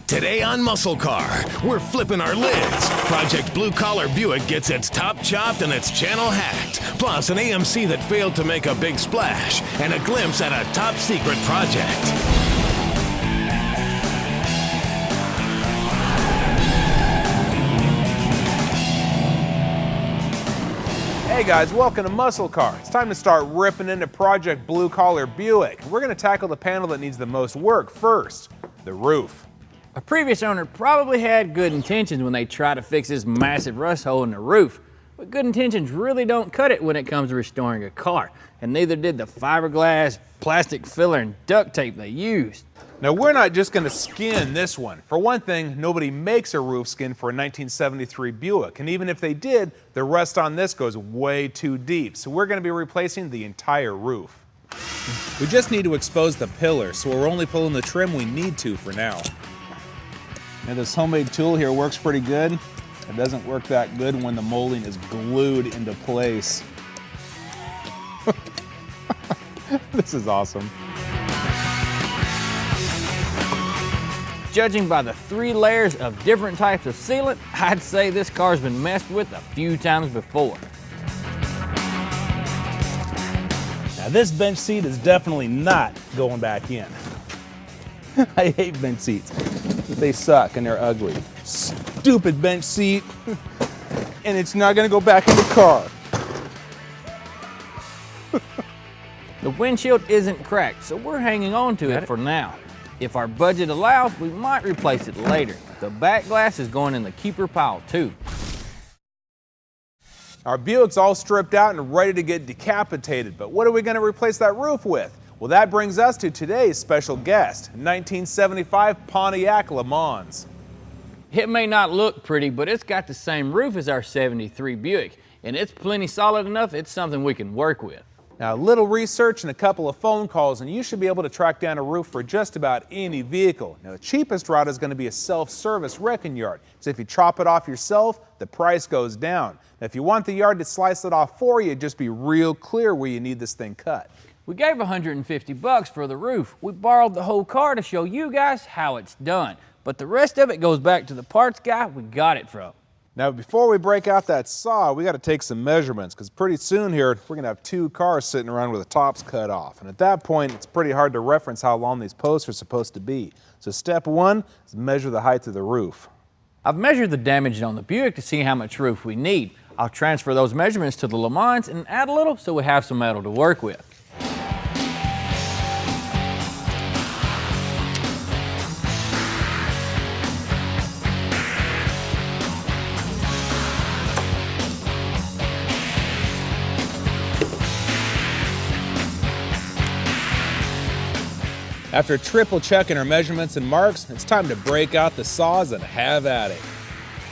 Today on MuscleCar, we're flipping our lids. Project Blue Collar Buick gets its top chopped and its channel hacked. Plus, an AMC that failed to make a big splash and a glimpse at a top secret project. Hey guys, welcome to MuscleCar. It's time to start ripping into Project Blue Collar Buick. We're going to tackle the panel that needs the most work first, the roof. A previous owner probably had good intentions when they tried to fix this massive rust hole in the roof. But good intentions really don't cut it when it comes to restoring a car. And neither did the fiberglass, plastic filler, and duct tape they used. Now we're not just going to skin this one. For one thing, nobody makes a roof skin for a 1973 Buick. And even if they did, the rust on this goes way too deep. So we're going to be replacing the entire roof. We just need to expose the pillar, so we're only pulling the trim we need to for now. Now this homemade tool here works pretty good. It doesn't work that good when the molding is glued into place. This is awesome. Judging by the 3 layers of different types of sealant, I'd say this car's been messed with a few times before. Now this bench seat is definitely not going back in. I hate bench seats. They suck and they're ugly. Stupid bench seat. And it's not gonna go back in the car. The windshield isn't cracked, so we're hanging on to it for now. If our budget allows, we might replace it later. The back glass is going in the keeper pile too. Our Buick's all stripped out and ready to get decapitated, but what are we gonna replace that roof with? Well, that brings us to today's special guest, 1975 Pontiac Le Mans. It may not look pretty, but it's got the same roof as our 73 Buick, and it's plenty solid enough it's something we can work with. Now, a little research and a couple of phone calls, and you should be able to track down a roof for just about any vehicle. Now, the cheapest route is going to be a self-service wrecking yard. So if you chop it off yourself, the price goes down. Now, if you want the yard to slice it off for you, just be real clear where you need this thing cut. We gave $150 for the roof. We borrowed the whole car to show you guys how it's done. But the rest of it goes back to the parts guy we got it from. Now, before we break out that saw, we got to take some measurements, because pretty soon here, we're going to have 2 cars sitting around with the tops cut off. And at that point, it's pretty hard to reference how long these posts are supposed to be. So step 1 is measure the height of the roof. I've measured the damage on the Buick to see how much roof we need. I'll transfer those measurements to the Le Mans and add a little so we have some metal to work with. After triple checking our measurements and marks, it's time to break out the saws and have at it.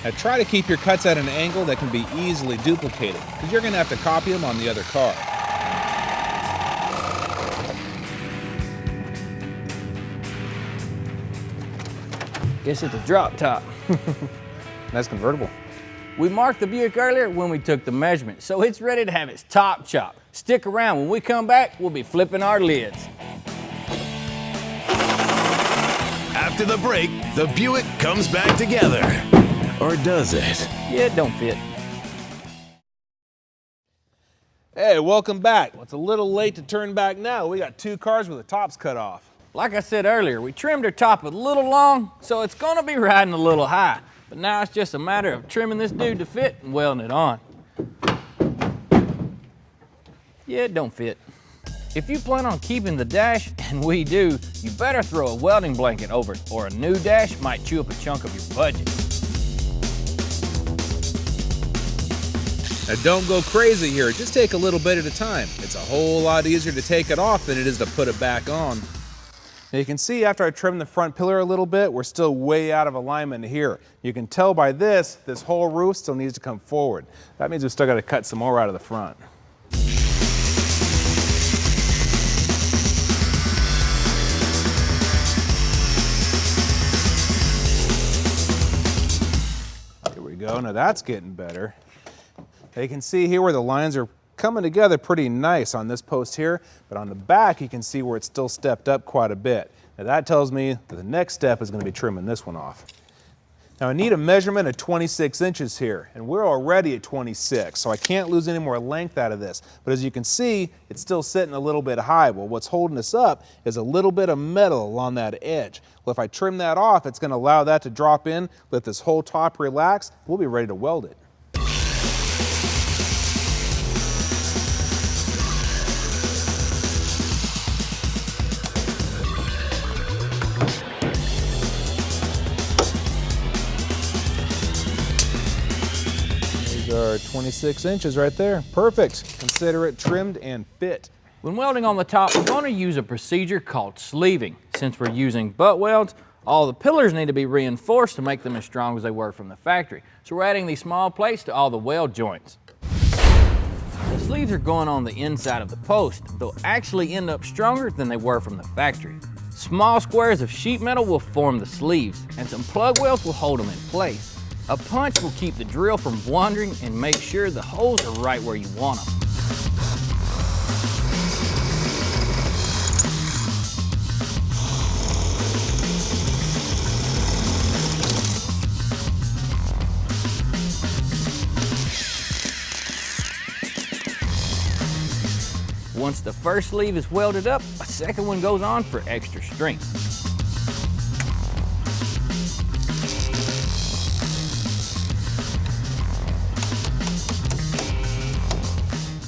Now try to keep your cuts at an angle that can be easily duplicated, because you're going to have to copy them on the other car. Guess it's a drop top. That's convertible. We marked the Buick earlier when we took the measurement, so it's ready to have its top chopped. Stick around. When we come back, we'll be flipping our lids. After the break, the Buick comes back together. Or does it? Yeah, it don't fit. Hey, welcome back. Well, it's a little late to turn back now. We got 2 cars with the tops cut off. Like I said earlier, we trimmed our top a little long, so it's gonna be riding a little high. But now it's just a matter of trimming this dude to fit and welding it on. Yeah, it don't fit. If you plan on keeping the dash, and we do, you better throw a welding blanket over it, or a new dash might chew up a chunk of your budget. Now don't go crazy here, just take a little bit at a time. It's a whole lot easier to take it off than it is to put it back on. Now you can see after I trimmed the front pillar a little bit, we're still way out of alignment here. You can tell by this whole roof still needs to come forward. That means we still got to cut some more out of the front. Go. Now that's getting better. You can see here where the lines are coming together pretty nice on this post here, but on the back you can see where it's still stepped up quite a bit. Now that tells me that the next step is going to be trimming this one off. Now I need a measurement of 26 inches here, and we're already at 26, so I can't lose any more length out of this. But as you can see, it's still sitting a little bit high. Well, what's holding us up is a little bit of metal along that edge. Well, if I trim that off, it's going to allow that to drop in, let this whole top relax. We'll be ready to weld it. Are 26 inches right there. Perfect. Consider it trimmed and fit. When welding on the top, we're going to use a procedure called sleeving. Since we're using butt welds, all the pillars need to be reinforced to make them as strong as they were from the factory. So we're adding these small plates to all the weld joints. The sleeves are going on the inside of the post. They'll actually end up stronger than they were from the factory. Small squares of sheet metal will form the sleeves, and some plug welds will hold them in place. A punch will keep the drill from wandering and make sure the holes are right where you want them. Once the first sleeve is welded up, a second one goes on for extra strength.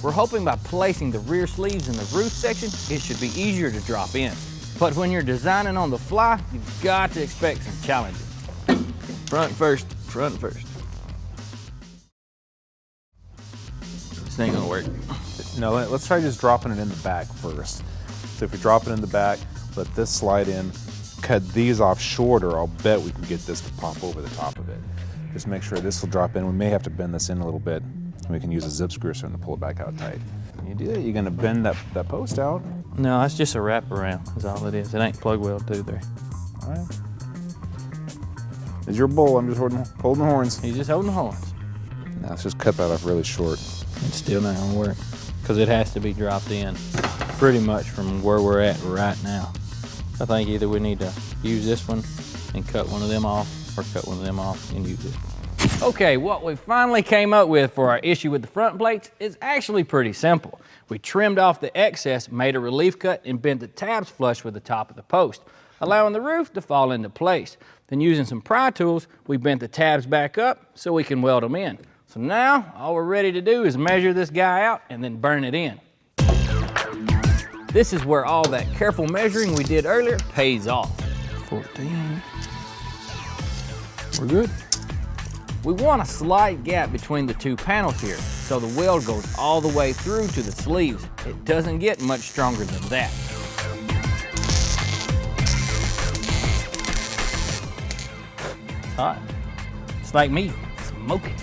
We're hoping by placing the rear sleeves in the roof section, it should be easier to drop in. But when you're designing on the fly, you've got to expect some challenges. Front first, front first. This ain't gonna work. No, let's try just dropping it in the back first. So if we drop it in the back, let this slide in, cut these off shorter, I'll bet we can get this to pop over the top of it. Just make sure this will drop in. We may have to bend this in a little bit. We can use a zip screw to pull it back out tight. When you do that, you're gonna bend that post out. No, that's just a wraparound, that's all it is. It ain't plug weld either. All right. It's your bull, I'm just holding the horns. He's just holding the horns. Now let's just cut that off really short. It's still not gonna work, because it has to be dropped in pretty much from where we're at right now. I think either we need to use this one and cut one of them off, or cut one of them off and use this one. Okay, what we finally came up with for our issue with the front plates is actually pretty simple. We trimmed off the excess, made a relief cut, and bent the tabs flush with the top of the post, allowing the roof to fall into place. Then using some pry tools, we bent the tabs back up so we can weld them in. So now, all we're ready to do is measure this guy out and then burn it in. This is where all that careful measuring we did earlier pays off. 14. We're good. We want a slight gap between the two panels here, so the weld goes all the way through to the sleeves. It doesn't get much stronger than that. It's hot. It's like me, smoking.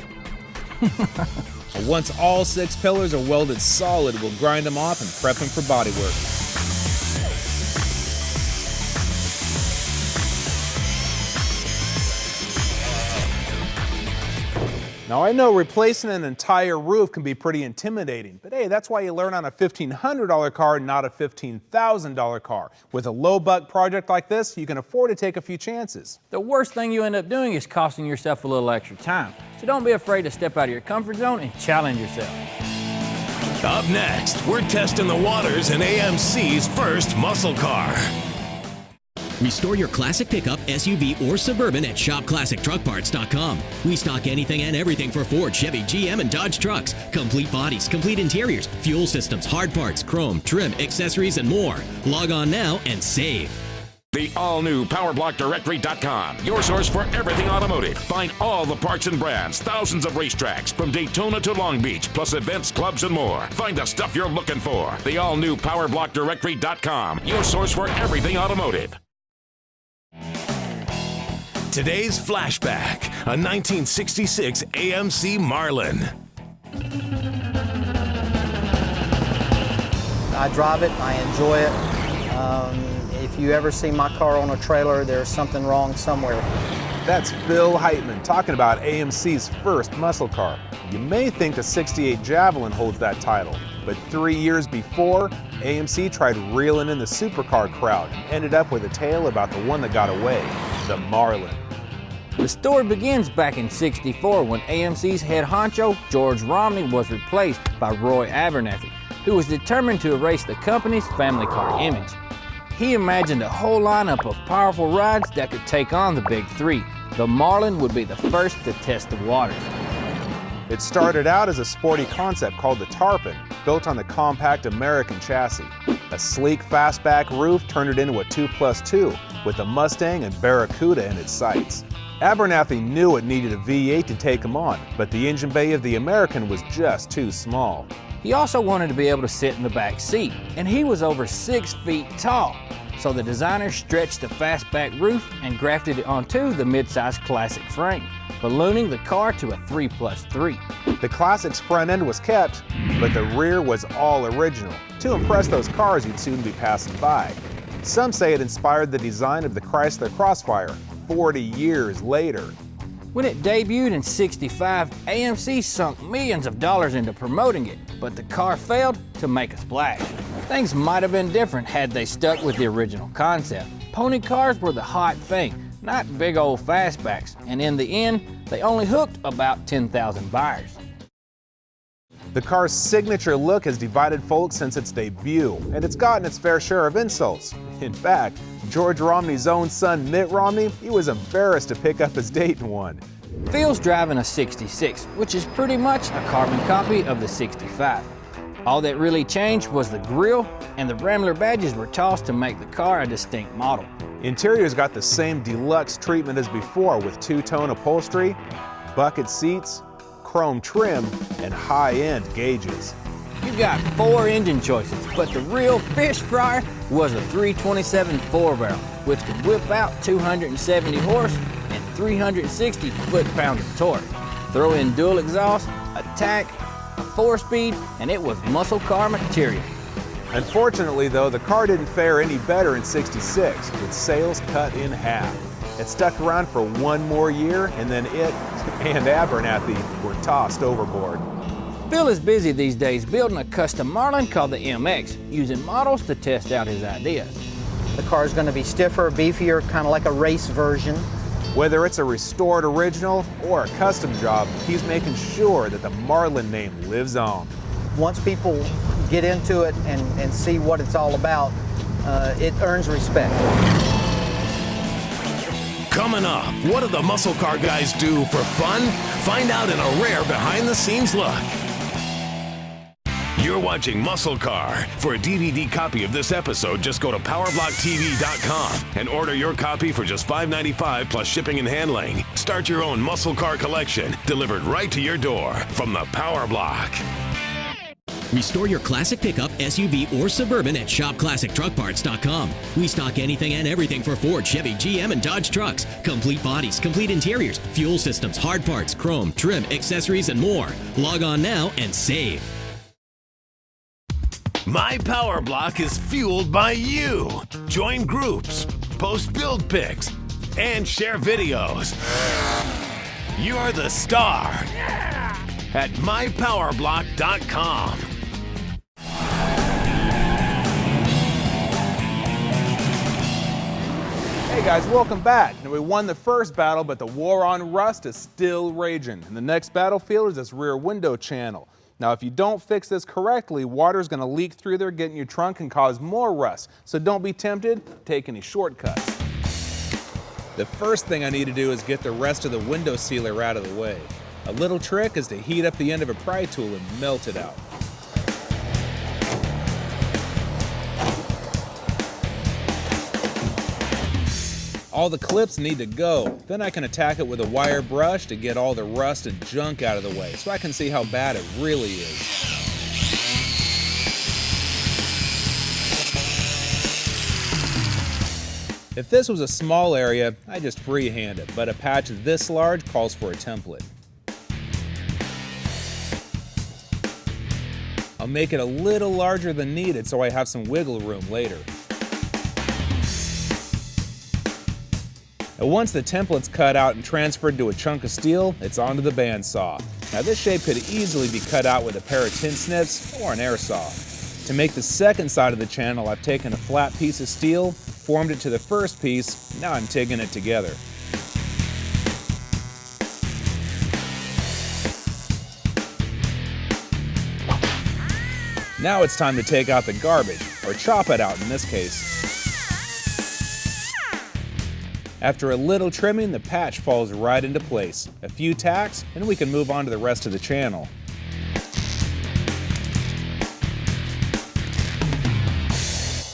Once all 6 pillars are welded solid, we'll grind them off and prep them for body work. Now I know replacing an entire roof can be pretty intimidating, but hey, that's why you learn on a $1,500 car, not a $15,000 car. With a low buck project like this, you can afford to take a few chances. The worst thing you end up doing is costing yourself a little extra time. So don't be afraid to step out of your comfort zone and challenge yourself. Up next, we're testing the waters in AMC's first muscle car. Restore your classic pickup, SUV, or Suburban at shopclassictruckparts.com. We stock anything and everything for Ford, Chevy, GM, and Dodge trucks. Complete bodies, complete interiors, fuel systems, hard parts, chrome, trim, accessories, and more. Log on now and save. The all-new PowerblockDirectory.com, your source for everything automotive. Find all the parts and brands, thousands of racetracks, from Daytona to Long Beach, plus events, clubs, and more. Find the stuff you're looking for. The all-new PowerblockDirectory.com, your source for everything automotive. Today's flashback, a 1966 AMC Marlin. I drive it, I enjoy it. If you ever see my car on a trailer, there's something wrong somewhere. That's Phil Heitman talking about AMC's first muscle car. You may think the '68 Javelin holds that title, but 3 years before, AMC tried reeling in the supercar crowd and ended up with a tale about the one that got away, the Marlin. The story begins back in '64 when AMC's head honcho, George Romney, was replaced by Roy Abernathy, who was determined to erase the company's family car image. He imagined a whole lineup of powerful rides that could take on the big three. The Marlin would be the first to test the waters. It started out as a sporty concept called the Tarpon, built on the compact American chassis. A sleek fastback roof turned it into a 2+2 with a Mustang and Barracuda in its sights. Abernathy knew it needed a V8 to take him on, but the engine bay of the American was just too small. He also wanted to be able to sit in the back seat, and he was over 6 feet tall. So the designer stretched the fastback roof and grafted it onto the midsize Classic frame, ballooning the car to a 3+3. The Classic's front end was kept, but the rear was all original, to impress those cars you'd soon be passing by. Some say it inspired the design of the Chrysler Crossfire 40 years later. When it debuted in '65, AMC sunk millions of dollars into promoting it, but the car failed to make a splash. Things might have been different had they stuck with the original concept. Pony cars were the hot thing, not big old fastbacks, and in the end, they only hooked about 10,000 buyers. The car's signature look has divided folks since its debut, and it's gotten its fair share of insults. In fact, George Romney's own son, Mitt Romney, he was embarrassed to pick up his date in one. Phil's driving a '66, which is pretty much a carbon copy of the '65. All that really changed was the grille, and the Rambler badges were tossed to make the car a distinct model. Interior's got the same deluxe treatment as before, with two-tone upholstery, bucket seats, chrome trim, and high-end gauges. You got 4 engine choices, but the real fish fryer was a 327 4-barrel, which could whip out 270 horse and 360 foot-pound of torque. Throw in dual exhaust, a tack, a 4-speed, and it was muscle car material. Unfortunately, though, the car didn't fare any better in '66, with sales cut in half. It stuck around for one more year, and then it and Abernathy were tossed overboard. Phil is busy these days building a custom Marlin called the MX, using models to test out his ideas. The car is going to be stiffer, beefier, kind of like a race version. Whether it's a restored original or a custom job, he's making sure that the Marlin name lives on. Once people get into it and see what it's all about, it earns respect. Coming up, what do the muscle car guys do for fun? Find out in a rare behind-the-scenes look. You're watching Muscle Car. For a DVD copy of this episode, just go to PowerBlockTV.com and order your copy for just $5.95 plus shipping and handling. Start your own Muscle Car collection, delivered right to your door from the Power Block. Restore your classic pickup, SUV, or Suburban at ShopClassicTruckParts.com. We stock anything and everything for Ford, Chevy, GM, and Dodge trucks. Complete bodies, complete interiors, fuel systems, hard parts, chrome, trim, accessories, and more. Log on now and save. My Power Block is fueled by you. Join groups, post build pics, and share videos. You're the star at MyPowerBlock.com. Hey guys, welcome back. Now, we won the first battle, but the war on rust is still raging. And the next battlefield is this rear window channel. Now, if you don't fix this correctly, water's gonna leak through there, get in your trunk, and cause more rust. So don't be tempted, take any shortcuts. The first thing I need to do is get the rest of the window sealer out of the way. A little trick is to heat up the end of a pry tool and melt it out. All the clips need to go. Then I can attack it with a wire brush to get all the rust and junk out of the way, so I can see how bad it really is. If this was a small area, I just freehand it, but a patch this large calls for a template. I'll make it a little larger than needed so I have some wiggle room later. And once the template's cut out and transferred to a chunk of steel, it's onto the bandsaw. Now this shape could easily be cut out with a pair of tin snips or an air saw. To make the second side of the channel, I've taken a flat piece of steel, formed it to the first piece, now I'm tagging it together. Now it's time to take out the garbage, or chop it out in this case. After a little trimming, the patch falls right into place. A few tacks, and we can move on to the rest of the channel.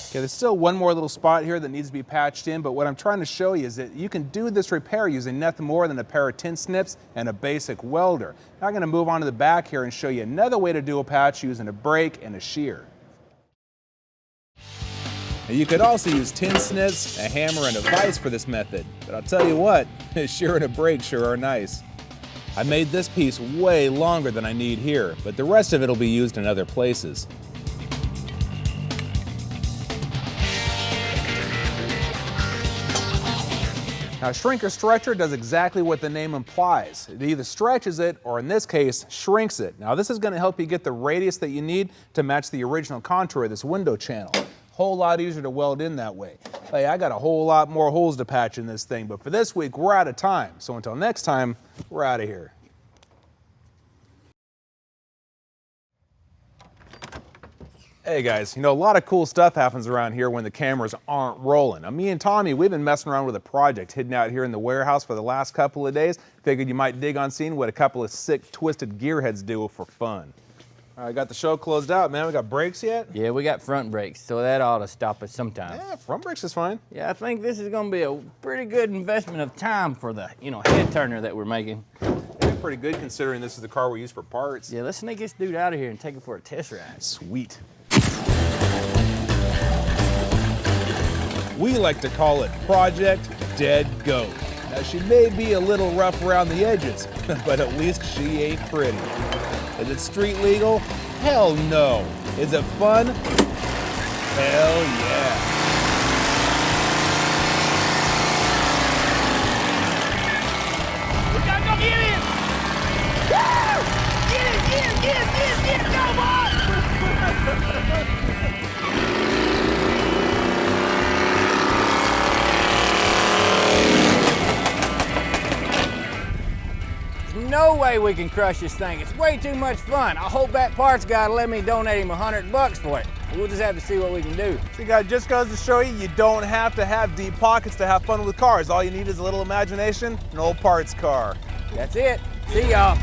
Okay, there's still one more little spot here that needs to be patched in, but what I'm trying to show you is that you can do this repair using nothing more than a pair of tin snips and a basic welder. Now I'm going to move on to the back here and show you another way to do a patch using a brake and a shear. Now you could also use tin snips, a hammer, and a vise for this method, but I'll tell you what, a shear and a brake sure are nice. I made this piece way longer than I need here, but the rest of it will be used in other places. Now, Shrink or Stretcher does exactly what the name implies. It either stretches it, or in this case, shrinks it. Now, this is going to help you get the radius that you need to match the original contour of this window channel. Whole lot easier to weld in that way. Hey, I got a whole lot more holes to patch in this thing, but for this week, we're out of time. So until next time, we're out of here. Hey guys, you know, a lot of cool stuff happens around here when the cameras aren't rolling. Now, me and Tommy, we've been messing around with a project hidden out here in the warehouse for the last couple of days. Figured you might dig on seeing what a couple of sick, twisted gearheads do for fun. All right, got the show closed out, man. We got brakes yet? Yeah, we got front brakes, so that ought to stop us sometime. Yeah, front brakes is fine. Yeah, I think this is gonna be a pretty good investment of time for the, head turner that we're making. Yeah, pretty good considering this is the car we use for parts. Yeah, let's sneak this dude out of here and take it for a test ride. Sweet. We like to call it Project Dead Goat. Now, she may be a little rough around the edges, but at least she ain't pretty. Is it street legal? Hell no. Is it fun? Hell yeah. We gotta go get him! Woo! Get him, go, boy! No way we can crush this thing. It's way too much fun. I hope that parts guy let me donate him $100 for it. We'll just have to see what we can do. See, guys, just goes to show you don't have to have deep pockets to have fun with cars. All you need is a little imagination, an old parts car. That's it. See y'all.